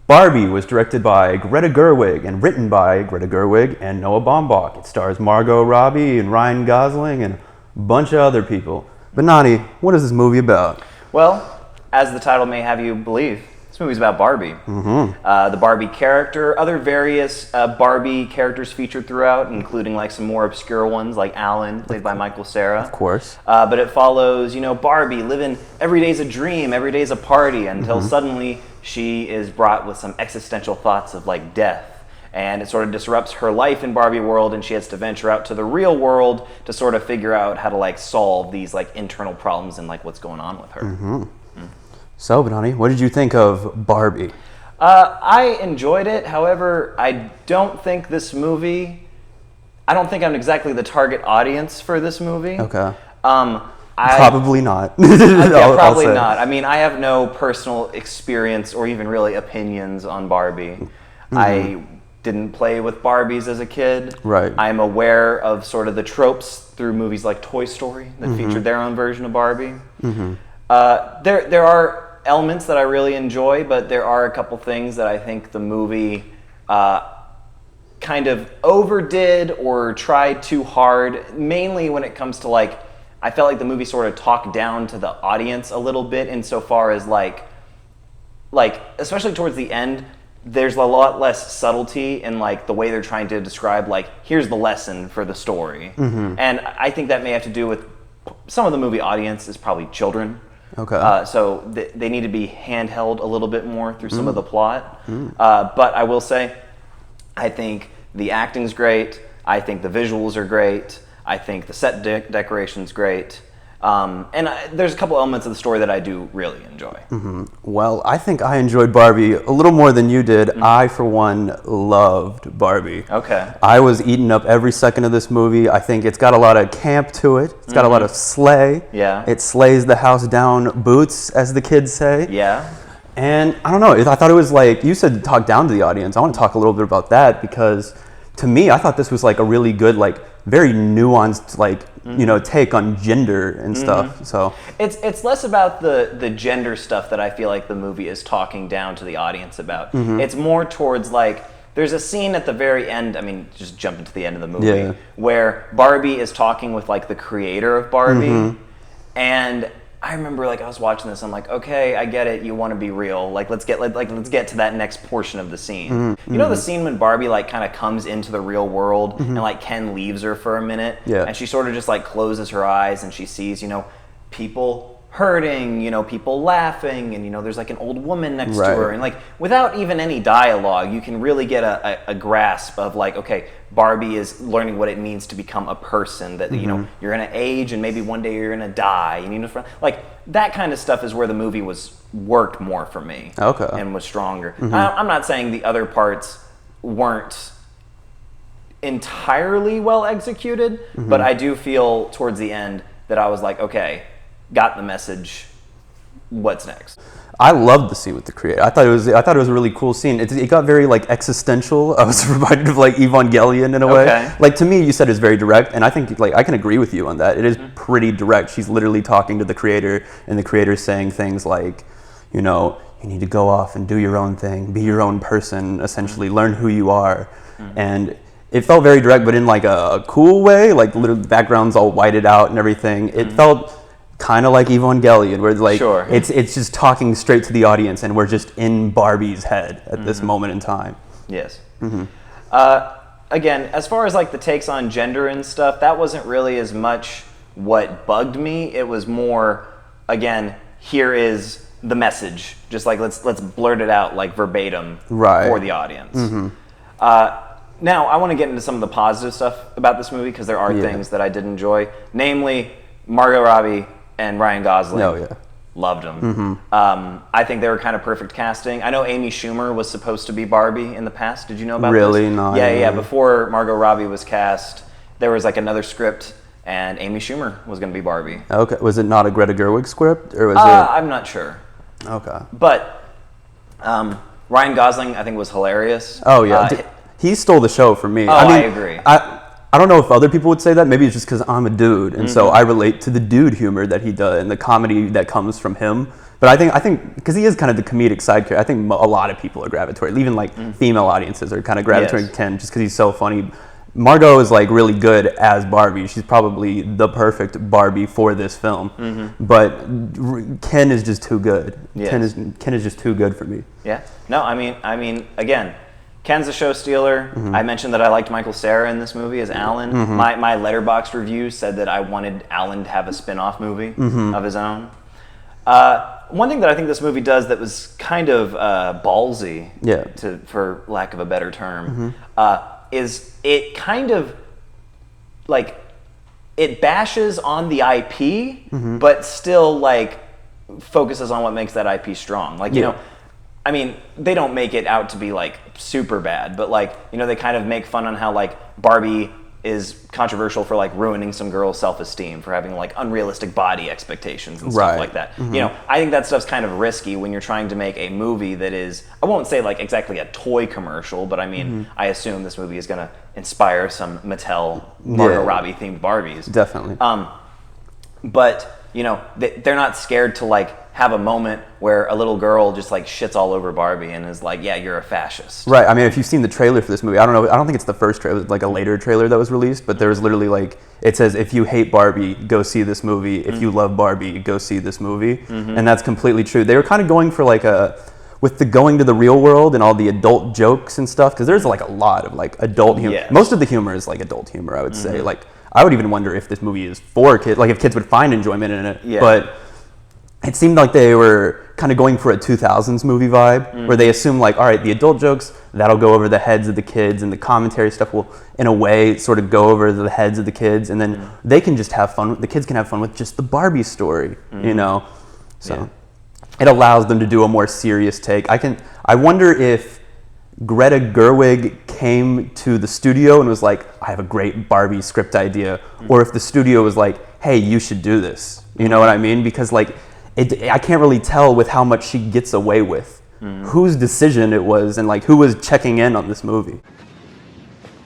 Barbie was directed by Greta Gerwig and written by Greta Gerwig and Noah Baumbach. It stars Margot Robbie and Ryan Gosling and a bunch of other people. But Nani, what is this movie about? Well, as the title may have you believe, this movie's about Barbie. The Barbie character, other various Barbie characters featured throughout, including like some more obscure ones like Alan, played by Michael Cera. Of course. But it follows, Barbie living every day's a dream, every day's a party, until suddenly she is brought with some existential thoughts of like death. And it sort of disrupts her life in Barbie world, and she has to venture out to the real world to sort of figure out how to like solve these like internal problems and like what's going on with her. So, Benani, what did you think of Barbie? I enjoyed it. However, I don't think I'm exactly the target audience for this movie. Okay. Probably not. Probably not. I mean, I have no personal experience or even really opinions on Barbie. I didn't play with Barbies as a kid. Right. I'm aware of sort of the tropes through movies like Toy Story that featured their own version of Barbie. There are elements that I really enjoy, but there are a couple things that I think the movie kind of overdid or tried too hard, mainly when it comes to like, I felt like the movie sort of talked down to the audience a little bit insofar as like especially towards the end, there's a lot less subtlety in like the way they're trying to describe like, here's the lesson for the story. And I think that may have to do with some of the movie audience is probably children. Okay. So they need to be handheld a little bit more through some of the plot. But I will say, I think the acting's great. I think the visuals are great. I think the set decoration's great. And there's a couple elements of the story that I do really enjoy. Well, I think I enjoyed Barbie a little more than you did. I, for one, loved Barbie. Okay. I was eating up every second of this movie. I think it's got a lot of camp to it. It's got a lot of slay. Yeah. It slays the house down boots, as the kids say. Yeah. And I don't know, I thought it was like, you said talk down to the audience. I want to talk a little bit about that because to me, I thought this was like a really good, like very nuanced, like, take on gender and stuff. So it's less about the gender stuff that I feel like the movie is talking down to the audience about. It's more towards like, there's a scene at the very end, I mean, just jump into the end of the movie, where Barbie is talking with like the creator of Barbie. And I remember like I was watching this, I'm like, okay, I get it, you want to be real. Like let's get to that next portion of the scene. You know the scene when Barbie like kind of comes into the real world and like Ken leaves her for a minute and she sort of just like closes her eyes and she sees, people hurting, people laughing, and there's like an old woman next to her, and like without even any dialogue, you can really get a grasp of like, okay, Barbie is learning what it means to become a person, that you're gonna age and maybe one day you're gonna die, and like that kind of stuff is where the movie worked more for me, and was stronger. I'm not saying the other parts weren't entirely well executed, but I do feel towards the end that I was like, okay, got the message. What's next? I loved the scene with the creator. I thought it was a really cool scene. It got very like existential. I was reminded of like Evangelion in a way. Like to me, you said it's very direct, and I think like I can agree with you on that. It is pretty direct. She's literally talking to the creator, and the creator's saying things like, you need to go off and do your own thing, be your own person, essentially learn who you are, and it felt very direct, but in like a cool way. Like literally, the background's all whited out and everything. It felt kind of like Evangelion, where like it's just talking straight to the audience, and we're just in Barbie's head at this moment in time. Yes. Again, as far as like the takes on gender and stuff, that wasn't really as much what bugged me. It was more, again, here is the message. Just like let's blurt it out like verbatim for the audience. Now, I want to get into some of the positive stuff about this movie because there are things that I did enjoy, namely Margot Robbie and Ryan Gosling. Loved them. I think they were kind of perfect casting. I know Amy Schumer was supposed to be Barbie in the past. Did you know about this? Really? No. Yeah. Before Margot Robbie was cast, there was like another script, and Amy Schumer was going to be Barbie. Okay. Was it not a Greta Gerwig script, or was it? I'm not sure. Okay. But Ryan Gosling, I think, was hilarious. Oh yeah. He stole the show for me. I agree. I don't know if other people would say that. Maybe it's just because I'm a dude, and so I relate to the dude humor that he does and the comedy that comes from him. But I think because he is kind of the comedic side character, I think a lot of people are gravitating. Even like female audiences are kind of gravitating to Ken just because he's so funny. Margot is like really good as Barbie. She's probably the perfect Barbie for this film. But Ken is just too good. Yes. Ken is just too good for me. Yeah. No, I mean, again, Ken's a show stealer. I mentioned that I liked Michael Cera in this movie as Alan. My Letterboxd review said that I wanted Alan to have a spin-off movie of his own. One thing that I think this movie does that was kind of ballsy, for lack of a better term, is it kind of like it bashes on the IP, but still like focuses on what makes that IP strong. Like, you know, I mean, they don't make it out to be like super bad, but like, you know, they kind of make fun on how like Barbie is controversial for like ruining some girls' self-esteem, for having like unrealistic body expectations and stuff like that. You know, I think that stuff's kind of risky when you're trying to make a movie that is, I won't say like exactly a toy commercial, but I mean, I assume this movie is going to inspire some Mattel Margot Robbie themed Barbies. Definitely. But you know, they're not scared to like have a moment where a little girl just like shits all over Barbie and is like, yeah, you're a fascist. Right. I mean, if you've seen the trailer for this movie, I don't think it's the first trailer, it was like a later trailer that was released, but there was literally like, it says, if you hate Barbie, go see this movie. If you love Barbie, go see this movie. And that's completely true. They were kind of going for like with the going to the real world and all the adult jokes and stuff, because there's like a lot of like adult humor. Yes. Most of the humor is like adult humor, I would say. Like, I would even wonder if this movie is for kids, like if kids would find enjoyment in it. Yeah. But it seemed like they were kind of going for a 2000s movie vibe, where they assume like, all right, the adult jokes, that'll go over the heads of the kids, and the commentary stuff will, in a way, sort of go over the heads of the kids, and then they can just have fun, the kids can have fun with just the Barbie story, you know? So it allows them to do a more serious take. I wonder if Greta Gerwig came to the studio and was like, I have a great Barbie script idea, or if the studio was like, hey, you should do this. You know what I mean? Because like, I can't really tell with how much she gets away with, whose decision it was, and like who was checking in on this movie.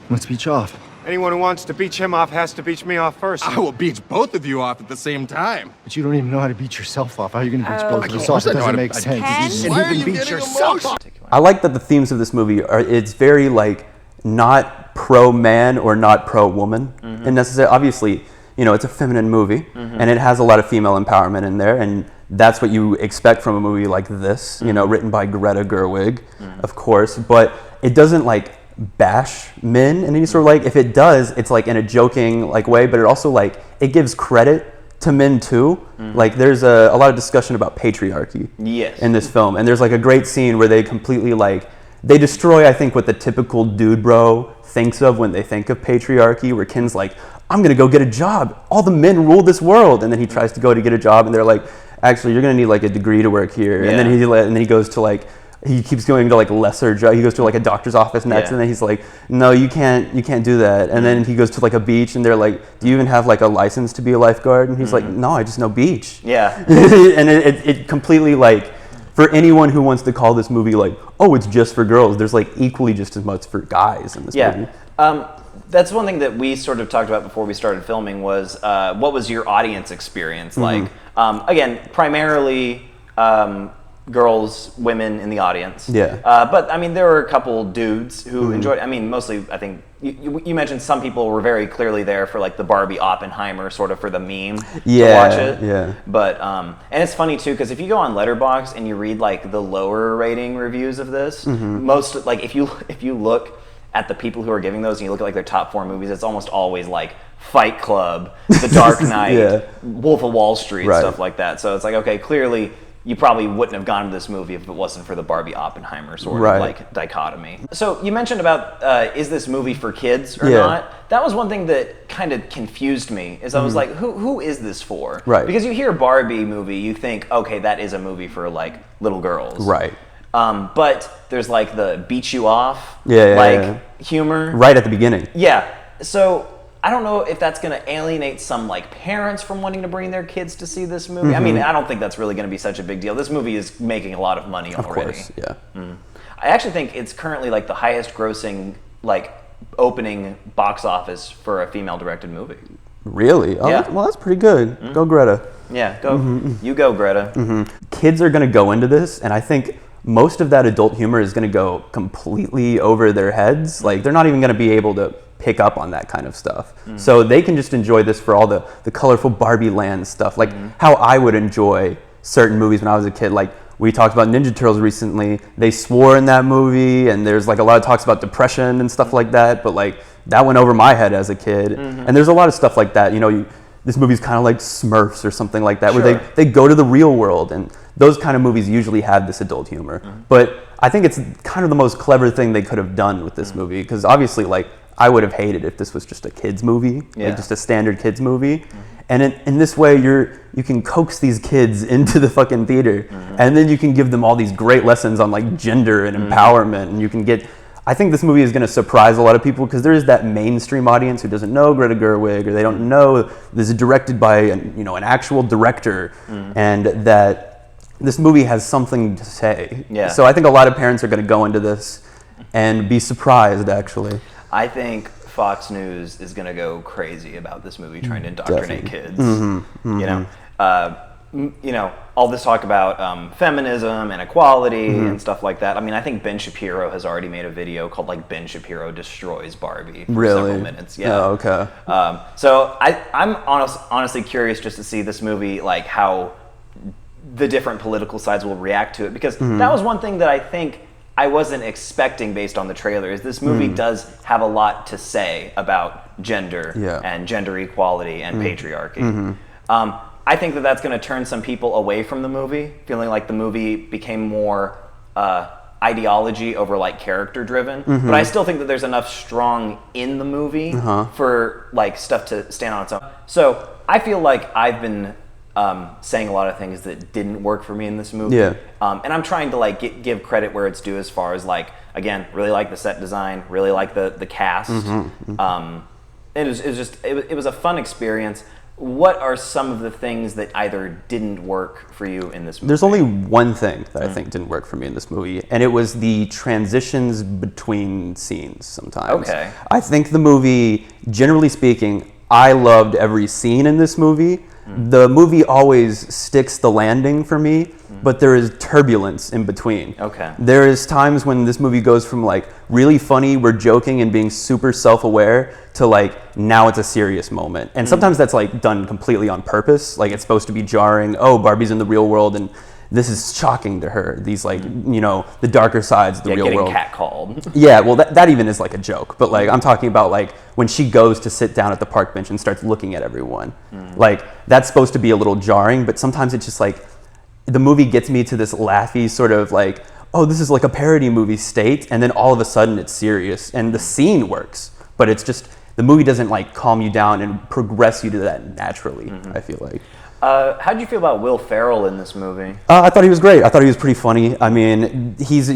Let's beach off. Anyone who wants to beach him off has to beach me off first. I will beach both of you off at the same time. But you don't even know how to beat yourself off. How are you going to beach both of us off? It doesn't make sense. Why are you beat yourself off? I like that the themes of this movie it's very like not pro-man or not pro-woman, and necessarily, obviously, you know, it's a feminine movie, and it has a lot of female empowerment in there, and that's what you expect from a movie like this, you know, written by Greta Gerwig, of course, but it doesn't like bash men in any sort of like, if it does, it's like in a joking like way, but it also like, it gives credit to men too. Like there's a lot of discussion about patriarchy in this film, and there's like a great scene where they completely like, they destroy, I think, what the typical dude bro thinks of when they think of patriarchy, where Ken's like, I'm gonna go get a job. All the men rule this world, and then he tries to go to get a job, and they're like, actually, you're gonna need like a degree to work here. And then he goes to like, he keeps going to like lesser job. He goes to like a doctor's office next, and then he's like, no, you can't do that. And then he goes to like a beach, and they're like, do you even have like a license to be a lifeguard? And he's like, no, I just know beach. Yeah. And it completely like, for anyone who wants to call this movie like, oh, it's just for girls, there's like equally just as much for guys in this movie. That's one thing that we sort of talked about before we started filming was what was your audience experience like? Again, primarily girls, women in the audience. But I mean, there were a couple dudes who enjoyed. I mean, mostly, I think you mentioned some people were very clearly there for like the Barbie Oppenheimer, sort of for the meme to watch it. But and it's funny too, because if you go on Letterboxd and you read like the lower rating reviews of this, most like if you look at the people who are giving those and you look at like their top 4 movies, it's almost always like Fight Club, The Dark Knight, Wolf of Wall Street, stuff like that. So it's like, okay, clearly you probably wouldn't have gone to this movie if it wasn't for the Barbie Oppenheimer sort of like dichotomy. So you mentioned about is this movie for kids or not? That was one thing that kind of confused me. Is I was like, who is this for? Because you hear Barbie movie, you think, okay, that is a movie for like little girls. But there's like the beat you off humor right at the beginning. So I don't know if that's going to alienate some like parents from wanting to bring their kids to see this movie. I mean, I don't think that's really going to be such a big deal. This movie is making a lot of money already. Of course, I actually think it's currently like the highest grossing like opening box office for a female-directed movie. Really? Oh, Yeah. Well, that's pretty good. Mm-hmm. Go Greta. Yeah, go. You go, Greta. Mm-hmm. Kids are going to go into this, and I think most of that adult humor is going to go completely over their heads. Like, they're not even going to be able to pick up on that kind of stuff. So they can just enjoy this for all the colorful Barbie land stuff. Like how I would enjoy certain movies when I was a kid. Like, we talked about Ninja Turtles recently. They swore in that movie, and there's like a lot of talks about depression and stuff like that. But like that went over my head as a kid. And there's a lot of stuff like that. You know, this movie's kind of like Smurfs or something like that, where they go to the real world, and those kind of movies usually have this adult humor. But I think it's kind of the most clever thing they could have done with this movie, because obviously, like, I would have hated if this was just a kids movie, like just a standard kids movie. And in this way, you can coax these kids into the fucking theater, and then you can give them all these great lessons on like gender and empowerment, and you can get. I think this movie is going to surprise a lot of people, because there is that mainstream audience who doesn't know Greta Gerwig, or they don't know this is directed by an actual director, and that this movie has something to say. Yeah. So I think a lot of parents are going to go into this and be surprised, actually. I think Fox News is going to go crazy about this movie, trying to indoctrinate kids. You know, all this talk about feminism and equality and stuff like that. I mean, I think Ben Shapiro has already made a video called like Ben Shapiro Destroys Barbie for several minutes. Yeah. Oh, okay. So I'm honestly curious just to see this movie, like how the different political sides will react to it, because that was one thing that I think I wasn't expecting based on the trailer, is this movie does have a lot to say about gender and gender equality and patriarchy. I think that that's going to turn some people away from the movie, feeling like the movie became more ideology over like character driven. But I still think that there's enough strong in the movie for like stuff to stand on its own. So I feel like I've been saying a lot of things that didn't work for me in this movie. And I'm trying to like give credit where it's due, as far as like, again, really like the set design, really like the cast. It was a fun experience. What are some of the things that either didn't work for you in this movie? There's only one thing that I think didn't work for me in this movie, and it was the transitions between scenes sometimes. Okay. I think the movie, generally speaking, I loved every scene in this movie. The movie always sticks the landing for me, but there is turbulence in between. Okay. There is times when this movie goes from like really funny, we're joking and being super self-aware, to like now it's a serious moment. And sometimes that's like done completely on purpose. Like it's supposed to be jarring. Oh, Barbie's in the real world and this is shocking to her. These like, the darker sides of the real world. Getting catcalled. Yeah, well, that even is like a joke. But like, I'm talking about like when she goes to sit down at the park bench and starts looking at everyone. Like that's supposed to be a little jarring, but sometimes it's just like the movie gets me to this laughy sort of like, oh, this is like a parody movie state, and then all of a sudden it's serious, and the scene works, but it's just the movie doesn't like calm you down and progress you to that naturally. I feel like. How did you feel about Will Ferrell in this movie? I thought he was great. I thought he was pretty funny. I mean, he's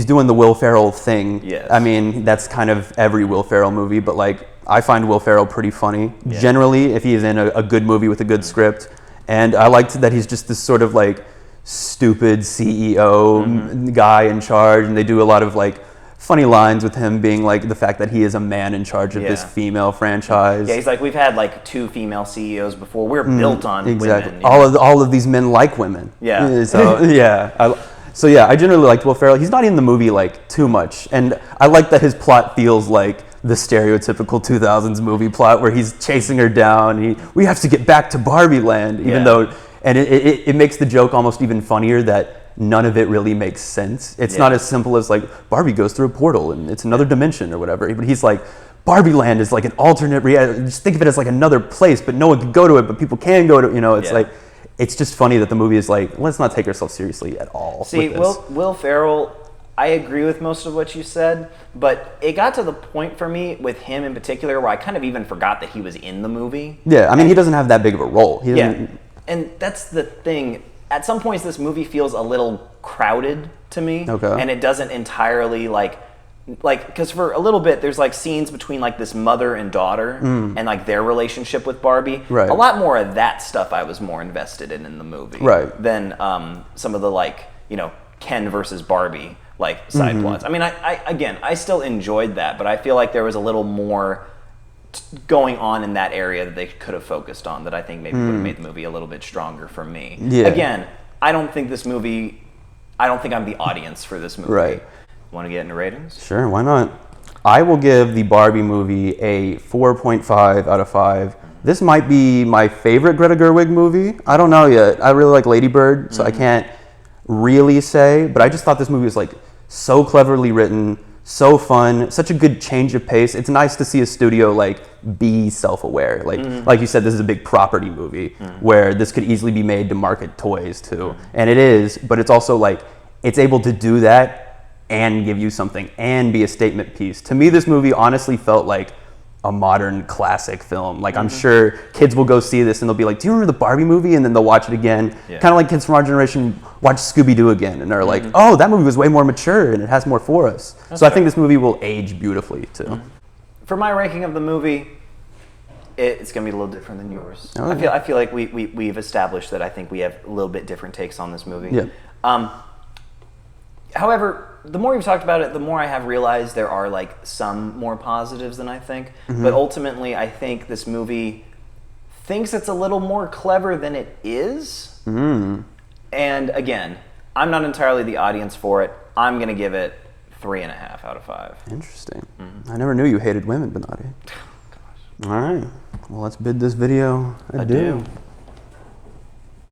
doing the Will Ferrell thing. Yes. I mean, that's kind of every Will Ferrell movie, but like I find Will Ferrell pretty funny. Yeah. Generally, if he is in a good movie with a good script. And I liked that he's just this sort of like stupid CEO guy in charge, and they do a lot of like funny lines with him being like the fact that he is a man in charge of this female franchise. Yeah, he's like, we've had like 2 female CEOs before. We're built on women. All of these men like women. Yeah. So yeah, I generally liked Will Ferrell. He's not in the movie like too much, and I like that his plot feels like the stereotypical 2000s movie plot where he's chasing her down. We have to get back to Barbie land, even though, and it makes the joke almost even funnier that none of it really makes sense. It's not as simple as like Barbie goes through a portal and it's another dimension or whatever. But he's like, Barbie land is like an alternate reality. Just think of it as like another place, but no one can go to it, but people can go to. It's like, it's just funny that the movie is like, let's not take ourselves seriously at all. See, Will Ferrell, I agree with most of what you said, but it got to the point for me with him in particular where I kind of even forgot that he was in the movie. Yeah, I mean, he doesn't have that big of a role. And that's the thing. At some points, this movie feels a little crowded to me. Okay. And it doesn't entirely like, because for a little bit, there's like scenes between like this mother and daughter and like their relationship with Barbie. Right. A lot more of that stuff I was more invested in the movie. Right. Than some of the like, Ken versus Barbie like side plots. I mean, I still enjoyed that, but I feel like there was a little more going on in that area that they could have focused on that I think maybe would have made the movie a little bit stronger for me. Yeah. Again, I don't think I'm the audience for this movie. Right. Want to get into ratings? Sure, why not? I will give the Barbie movie a 4.5 out of 5. This might be my favorite Greta Gerwig movie. I don't know yet. I really like Lady Bird, so I can't really say, but I just thought this movie was like so cleverly written, so fun, such a good change of pace. It's nice to see a studio like be self-aware. Like you said, this is a big property movie where this could easily be made to market toys too. And it is, but it's also like it's able to do that and give you something and be a statement piece. To me, this movie honestly felt like a modern classic film. Like I'm sure kids will go see this and they'll be like, do you remember the Barbie movie? And then they'll watch it again. Yeah. Kind of like kids from our generation watch Scooby-Doo again and they're like, oh, that movie was way more mature and it has more for us. That's so fair. I think this movie will age beautifully too. For my ranking of the movie, it's going to be a little different than yours. Oh, yeah. I feel like we've established that I think we have a little bit different takes on this movie. Yeah. However, the more you've talked about it, the more I have realized there are like some more positives than I think. But ultimately, I think this movie thinks it's a little more clever than it is. And again, I'm not entirely the audience for it. I'm going to give it 3.5 out of 5. Interesting. I never knew you hated women, Bernardi. All right. Well, let's bid this video adieu.